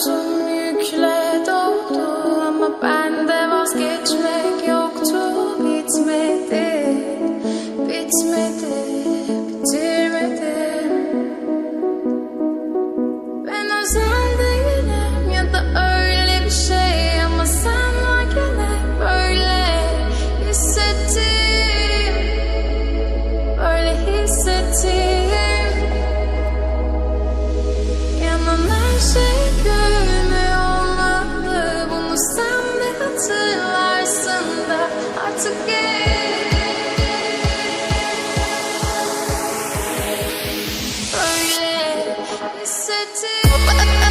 omzum yükle doldu ama bende vazgeçmek yoktu. Bitmedi, bitmedi, bitirmedim. Ben özel değilim ya da öyle bir şey ama sen varken hep böyle hissettim, böyle hissettim. Yanan her şey gülmüyor olmalı, bunu sen de hatırlarsın da artık böyle hissettim.